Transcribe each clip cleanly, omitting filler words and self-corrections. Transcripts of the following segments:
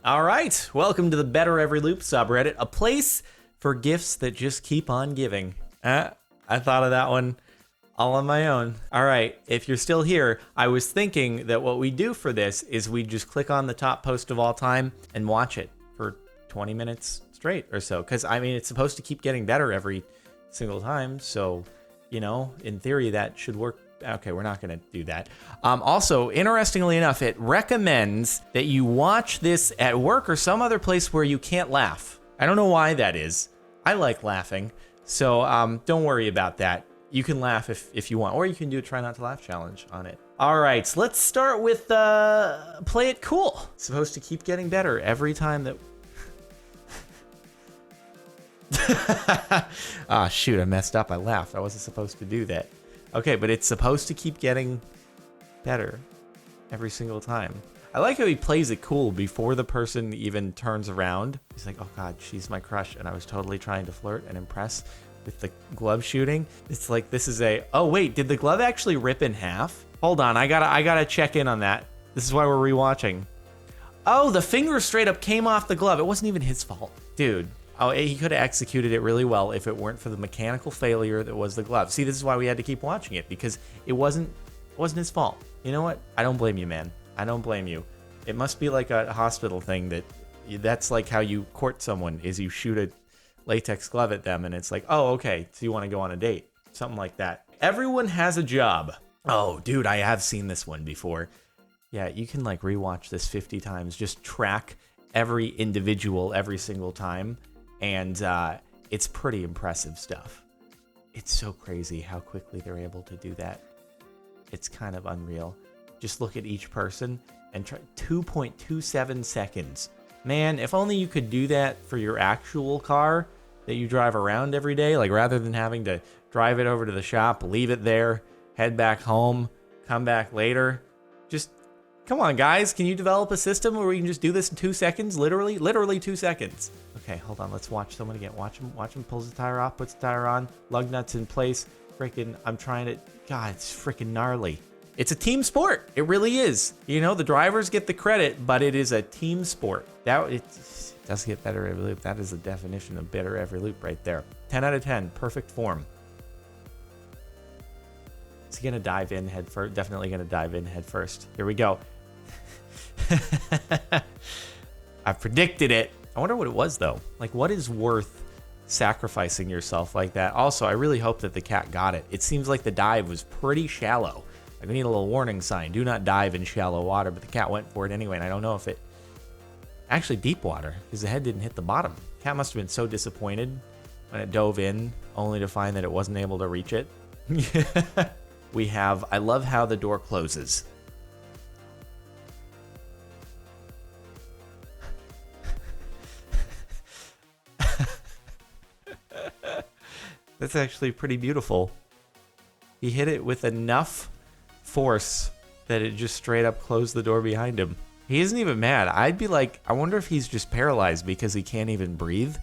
All right, welcome to the Better Every Loop subreddit, a place for gifts that just keep on giving. I thought of that one all on my own. All right, if you're still here, I was thinking that what we do for this is we just click on the top post of all time and watch it for 20 minutes straight or so. Because, I mean, it's supposed to keep getting better every single time. So, you know, in theory, that should work. Okay, we're not going to do that. Also, interestingly enough, it recommends that you watch this at work or some other place where you can't laugh. I don't know why that is. I like laughing, so don't worry about that. You can laugh if you want, or you can do a try not to laugh challenge on it. All right, so let's start with play it cool. It's supposed to keep getting better every time that... Ah, shoot, I messed up. I laughed. I wasn't supposed to do that. Okay, but it's supposed to keep getting better every single time. I like how he plays it cool before the person even turns around. He's like, oh God, she's my crush. And I was totally trying to flirt and impress with the glove shooting. It's like, this is a, oh wait, did the glove actually rip in half? Hold on, I gotta check in on that. This is why we're rewatching. Oh, the finger straight up came off the glove. It wasn't even his fault. Dude. Oh, he could have executed it really well if it weren't for the mechanical failure that was the glove. See, this is why we had to keep watching it, because it wasn't his fault. You know what? I don't blame you, man. I don't blame you. It must be like a hospital thing that's like how you court someone, is you shoot a latex glove at them and it's like, oh, okay, so you want to go on a date. Something like that. Everyone has a job. Oh, dude, I have seen this one before. Yeah, you can like rewatch this 50 times. Just track every individual every single time. And it's pretty impressive stuff. It's so crazy how quickly they're able to do that. It's kind of unreal. Just look at each person and try 2.27 seconds. Man, if only you could do that for your actual car that you drive around every day, like rather than having to drive it over to the shop, leave it there, head back home, come back later. Just come on, guys. Can you develop a system where we can just do this in 2 seconds? Literally 2 seconds. Okay, hold on. Let's watch someone again. Watch him. Pulls the tire off, puts the tire on, lug nuts in place. Freaking, I'm trying to. God, it's freaking gnarly. It's a team sport. It really is. You know, the drivers get the credit, but it is a team sport. It does get better every loop. That is the definition of better every loop right there. 10 out of 10. Perfect form. Is he gonna dive in head first? Definitely gonna dive in head first. Here we go. I predicted it. I wonder what it was though. Like, what is worth sacrificing yourself like that? Also, I really hope that the cat got it. It seems like the dive was pretty shallow. Like, we need a little warning sign. Do not dive in shallow water, but the cat went for it anyway, and I don't know if it... Actually, deep water, because the head didn't hit the bottom. The cat must have been so disappointed when it dove in, only to find that it wasn't able to reach it. We have, I love how the door closes. That's actually pretty beautiful. He hit it with enough force that it just straight up closed the door behind him. He isn't even mad. I'd be like, I wonder if he's just paralyzed because he can't even breathe.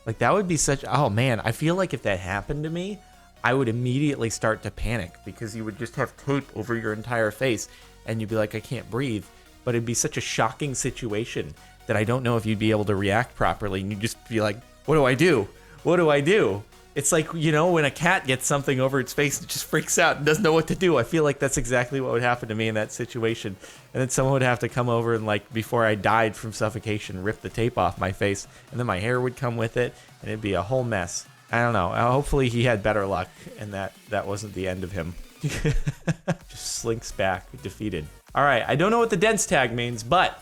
Like, that would be such, oh man, I feel like if that happened to me, I would immediately start to panic because you would just have tape over your entire face and you'd be like, I can't breathe. But it'd be such a shocking situation that I don't know if you'd be able to react properly. And you'd just be like, what do I do? What do I do? It's like, you know, when a cat gets something over its face, it just freaks out and doesn't know what to do. I feel like that's exactly what would happen to me in that situation. And then someone would have to come over and, like, before I died from suffocation, rip the tape off my face. And then my hair would come with it, and it'd be a whole mess. I don't know. Hopefully he had better luck, and that wasn't the end of him. Just slinks back, defeated. All right, I don't know what the dense tag means, but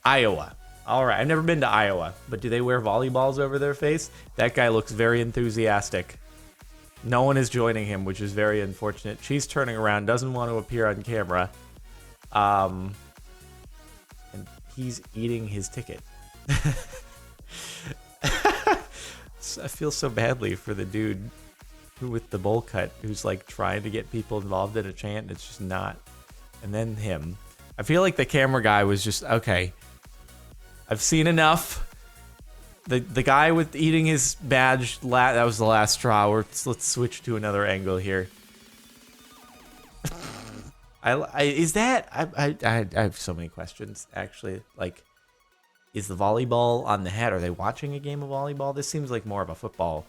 Iowa. All right, I've never been to Iowa, but do they wear volleyballs over their face? That guy looks very enthusiastic. No one is joining him, which is very unfortunate. She's turning around, doesn't want to appear on camera. And he's eating his ticket. I feel so badly for the dude who with the bowl cut, who's like trying to get people involved in a chant, and it's just not. And then him. I feel like the camera guy was just, okay, I've seen enough. The guy with eating his badge, that was the last straw. Let's switch to another angle here. I have so many questions, actually. Like, Is the volleyball on the head? Are they watching a game of volleyball? This seems like more of a football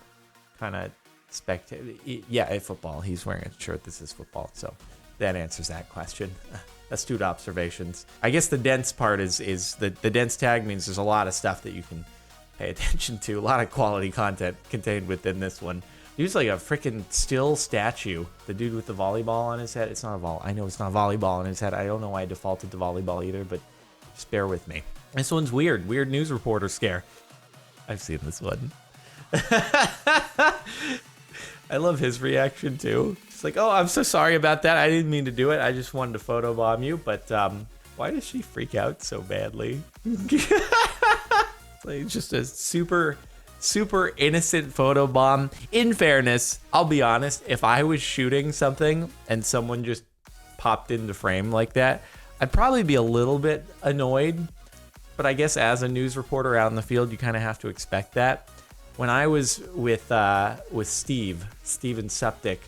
kind of spectator. Yeah, a football. He's wearing a shirt. This is football. So that answers that question. Astute observations. I guess the dense part is the dense tag means there's a lot of stuff that you can pay attention to. A lot of quality content contained within this one. He's like a freaking still statue. The dude with the volleyball on his head. It's not a I know it's not volleyball on his head. I don't know why I defaulted to volleyball either, but just bear with me. This one's weird. Weird news reporter scare. I've seen this one. I love his reaction too. It's like, oh, I'm so sorry about that. I didn't mean to do it. I just wanted to photobomb you. But why does she freak out so badly? It's like just a super innocent photobomb. In fairness, I'll be honest. If I was shooting something and someone just popped into frame like that, I'd probably be a little bit annoyed. But I guess as a news reporter out in the field, you kind of have to expect that. When I was with Steven Septic,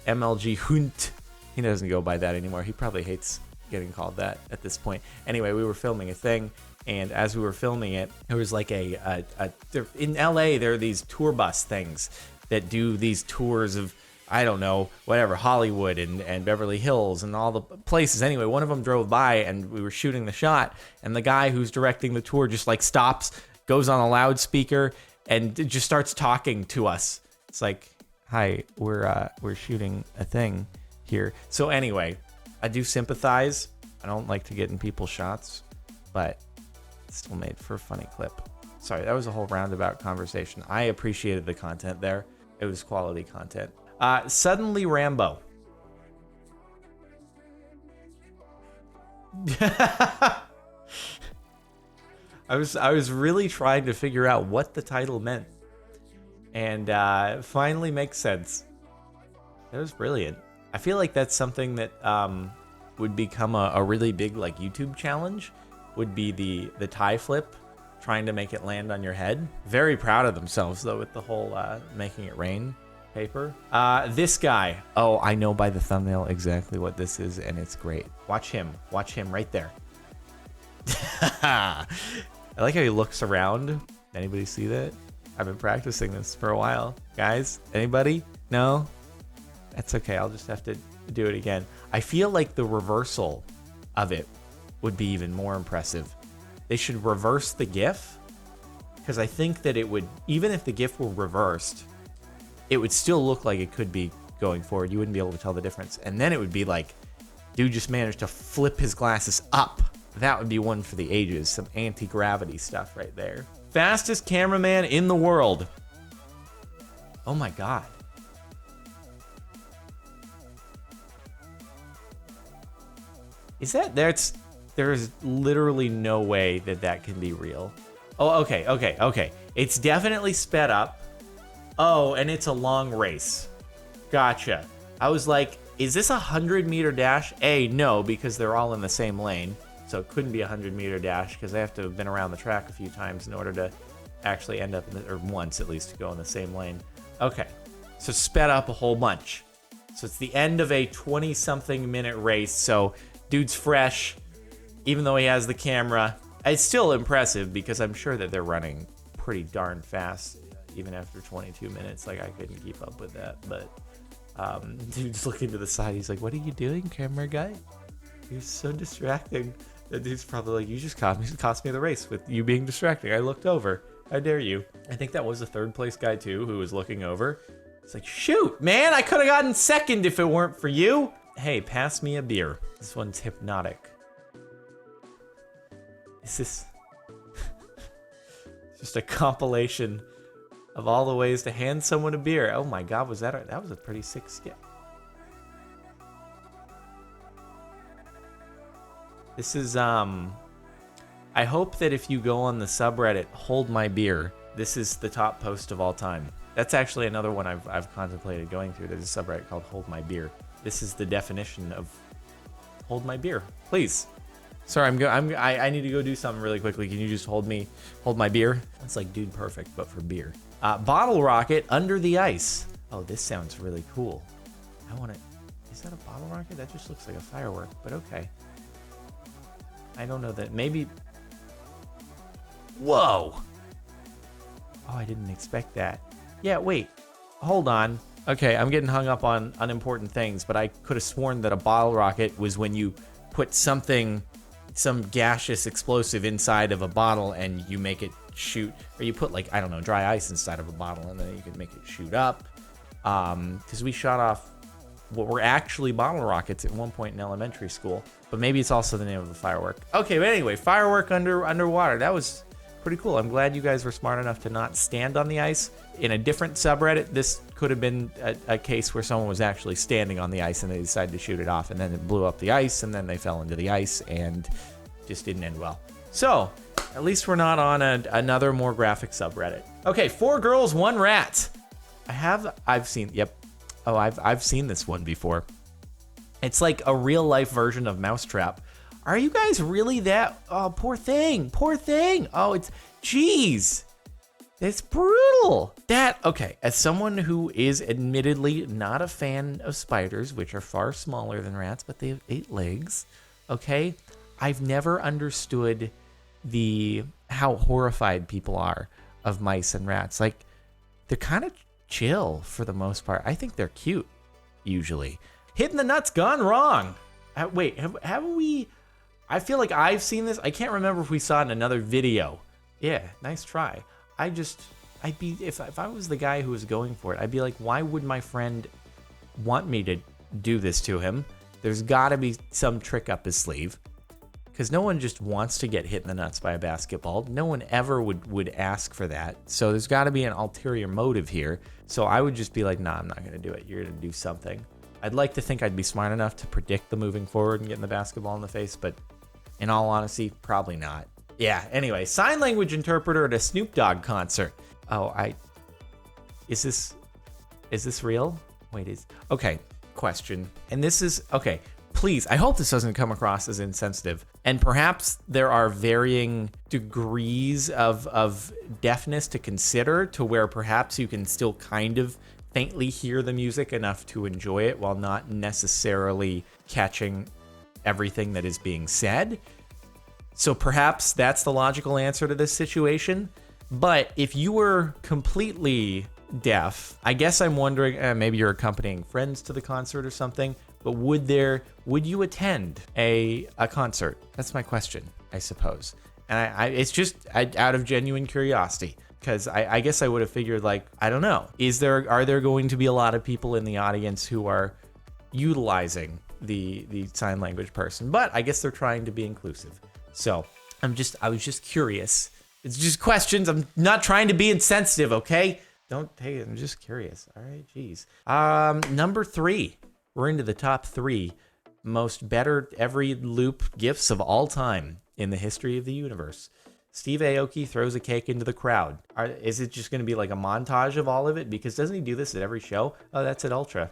MLG Hunt, he doesn't go by that anymore. He probably hates getting called that at this point. Anyway, we were filming a thing, and as we were filming it, there was like in LA, there are these tour bus things that do these tours of, I don't know, whatever, Hollywood and Beverly Hills and all the places. Anyway, one of them drove by and we were shooting the shot, and the guy who's directing the tour just like stops, goes on a loudspeaker, and just starts talking to us. It's like, hi, we're shooting a thing here. So anyway, I do sympathize. I don't like to get in people's shots, but it's still made for a funny clip. Sorry, that was a whole roundabout conversation. I appreciated the content there. It was quality content. Suddenly Rambo. I was really trying to figure out what the title meant, and finally makes sense. That was brilliant. I feel like that's something that would become a really big like YouTube challenge. Would be the tie flip, trying to make it land on your head. Very proud of themselves though with the whole making it rain paper. This guy. Oh, I know by the thumbnail exactly what this is, and it's great. Watch him right there. I like how he looks around. Anybody see that? I've been practicing this for a while. Guys, anybody? No? That's okay. I'll just have to do it again. I feel like the reversal of it would be even more impressive. They should reverse the GIF, because I think that it would, even if the GIF were reversed, it would still look like it could be going forward. You wouldn't be able to tell the difference. And then it would be like, dude just managed to flip his glasses up. That would be one for the ages. Some anti-gravity stuff right there. Fastest cameraman in the world. Oh my God. Is that, there's literally no way that can be real. Oh, okay. It's definitely sped up. Oh, and it's a long race. Gotcha. I was like, is this a 100-meter dash? No, because they're all in the same lane. So it couldn't be a 100-meter dash because they have to have been around the track a few times in order to actually end up or once at least to go in the same lane. Okay, so sped up a whole bunch. So it's the end of a 20-something minute race. So dude's fresh, even though he has the camera. It's still impressive because I'm sure that they're running pretty darn fast even after 22 minutes. Like I couldn't keep up with that, but dude's looking to the side. He's like, "What are you doing, camera guy? You're so distracting." The dude's probably like, "You just cost me the race with you being distracting. I looked over. How dare you?" I think that was the third place guy too who was looking over. It's like, shoot, man, I could have gotten second if it weren't for you. Hey, pass me a beer. This one's hypnotic. Is this just a compilation of all the ways to hand someone a beer? Oh my God, that was a pretty sick skip. This is, I hope that if you go on the subreddit, Hold My Beer, this is the top post of all time. That's actually another one I've contemplated going through. There's a subreddit called Hold My Beer. This is the definition of hold my beer, please. Sorry, I need to go do something really quickly. Can you just hold my beer? That's like Dude Perfect, but for beer. Bottle rocket under the ice. Oh, this sounds really cool. Is that a bottle rocket? That just looks like a firework, but okay. I don't know that. Maybe Whoa. Oh, I didn't expect that. Yeah, wait. Hold on. Okay, I'm getting hung up on unimportant things, but I could have sworn that a bottle rocket was when you put something, some gaseous explosive inside of a bottle and you make it shoot, or you put like, I don't know, dry ice inside of a bottle and then you can make it shoot up. Because we shot off what were actually bottle rockets at one point in elementary school, but maybe it's also the name of a firework. Okay, but anyway, firework underwater. That was pretty cool. I'm glad you guys were smart enough to not stand on the ice. In a different subreddit, this could have been a case where someone was actually standing on the ice and they decided to shoot it off, and then it blew up the ice, and then they fell into the ice and just didn't end well. So at least we're not on another more graphic subreddit. Okay, 4 girls, 1 rat. I've seen this one before. It's like a real life version of Mousetrap. Are you guys really that? Oh, poor thing. Oh, it's, jeez. It's brutal. Okay, as someone who is admittedly not a fan of spiders, which are far smaller than rats, but they have 8 legs, okay? I've never understood how horrified people are of mice and rats. Like, they're kind of chill for the most part. I think they're cute, usually. Hitting the nuts gone wrong. Wait, haven't we? I feel like I've seen this. I can't remember if we saw it in another video. Yeah, nice try. If I was the guy who was going for it, I'd be like, why would my friend want me to do this to him? There's gotta be some trick up his sleeve. Because no one just wants to get hit in the nuts by a basketball. No one ever would ask for that. So there's got to be an ulterior motive here. So I would just be like, nah, I'm not going to do it. You're going to do something. I'd like to think I'd be smart enough to predict the moving forward and getting the basketball in the face, but in all honesty, probably not. Yeah, anyway, sign language interpreter at a Snoop Dogg concert. Oh, is this real? Wait, okay, question. And this is, okay. Please, I hope this doesn't come across as insensitive. And perhaps there are varying degrees of deafness to consider, to where perhaps you can still kind of faintly hear the music enough to enjoy it while not necessarily catching everything that is being said. So perhaps that's the logical answer to this situation. But if you were completely deaf, I guess I'm wondering, maybe you're accompanying friends to the concert or something. But would you attend a concert? That's my question, I suppose. And it's just out of genuine curiosity, because I guess I would have figured, like, I don't know. Are there going to be a lot of people in the audience who are utilizing the sign language person? But I guess they're trying to be inclusive. So I was just curious. It's just questions. I'm not trying to be insensitive, okay? Don't take it. I'm just curious. All right, geez. Number 3. We're into the top 3 most better every loop gifs of all time in the history of the universe. Steve Aoki throws a cake into the crowd. Is it just going to be like a montage of all of it? Because doesn't he do this at every show? Oh, that's at Ultra.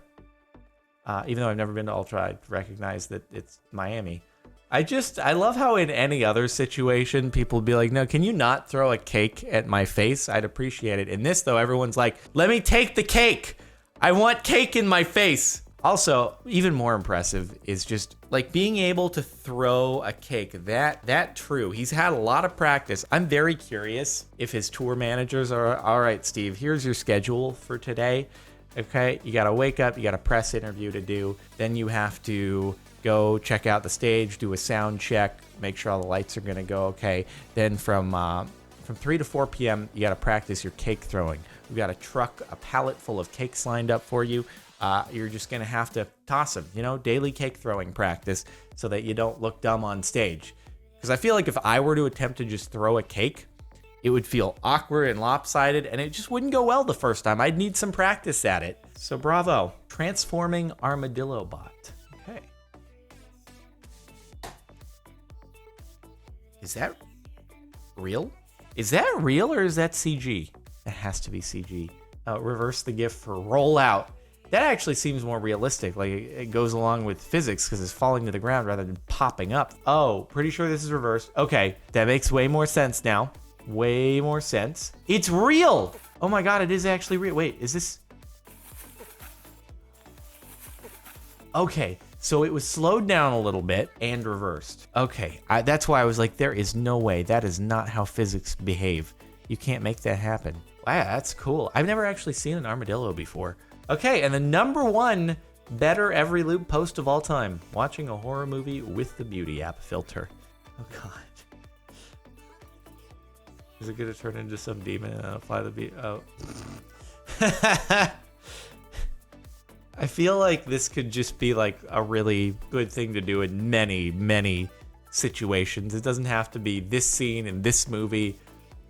Even though I've never been to Ultra, I recognize that it's Miami. I love how in any other situation, people would be like, no, can you not throw a cake at my face? I'd appreciate it. In this, though, everyone's like, let me take the cake. I want cake in my face. Also, even more impressive is just like being able to throw a cake that true. He's had a lot of practice. I'm very curious if his tour managers are, all right, Steve, here's your schedule for today. Okay, you got to wake up, you got a press interview to do. Then you have to go check out the stage, do a sound check, make sure all the lights are going to go okay. Then from 3 to 4 p.m., you got to practice your cake throwing. We've got a pallet full of cakes lined up for you. You're just going to have to toss them, daily cake throwing practice so that you don't look dumb on stage. Because I feel like if I were to attempt to just throw a cake, it would feel awkward and lopsided, and it just wouldn't go well the first time. I'd need some practice at it. So bravo. Transforming Armadillo Bot. Okay. Is that real? Is that real or is that CG? It has to be CG. Reverse the GIF for rollout. That actually seems more realistic. Like it goes along with physics because it's falling to the ground rather than popping up. Oh, pretty sure this is reversed. Okay, that makes way more sense now. Way more sense. It's real. Oh my God, it is actually real. Wait, is this? Okay, So it was slowed down a little bit and reversed. Okay, that's why I was like, there is no way. That is not how physics behave. You can't make that happen. Wow, that's cool. I've never actually seen an armadillo before. Okay, and the number one better every loop post of all time. Watching a horror movie with the Beauty app filter. Oh, God. Is it going to turn into some demon and fly the beat? Oh. I feel like this could just be like a really good thing to do in many, many situations. It doesn't have to be this scene in this movie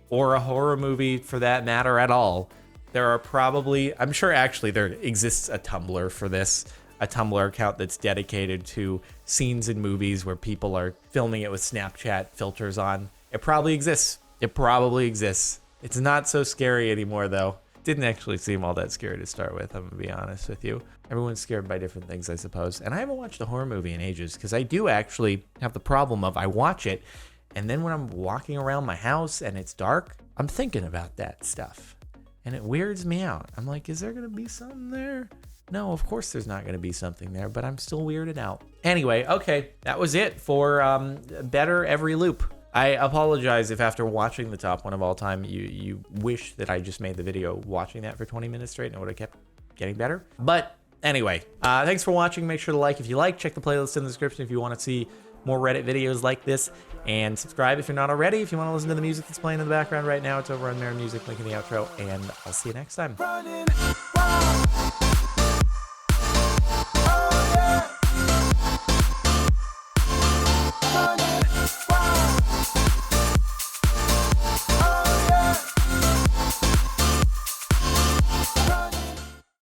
or a horror movie for that matter at all. There are probably, I'm sure actually there exists a Tumblr for this, a Tumblr account that's dedicated to scenes in movies where people are filming it with Snapchat filters on. It probably exists. It probably exists. It's not so scary anymore though. Didn't actually seem all that scary to start with, I'm gonna be honest with you. Everyone's scared by different things, I suppose. And I haven't watched a horror movie in ages because I do actually have the problem of I watch it and then when I'm walking around my house and it's dark, I'm thinking about that stuff. And it weirds me out. I'm like, is there gonna be something there? No, of course there's not gonna be something there, but I'm still weirded out. Anyway, okay, that was it for Better Every Loop. I apologize if after watching the top one of all time, you wish that I just made the video watching that for 20 minutes straight and it would have kept getting better. But anyway, thanks for watching. Make sure to like if you like. Check the playlist in the description if you want to see more Reddit videos like this. And subscribe if you're not already. If you want to listen to the music that's playing in the background right now, it's over on Mirror Music, link in the outro. And I'll see you next time.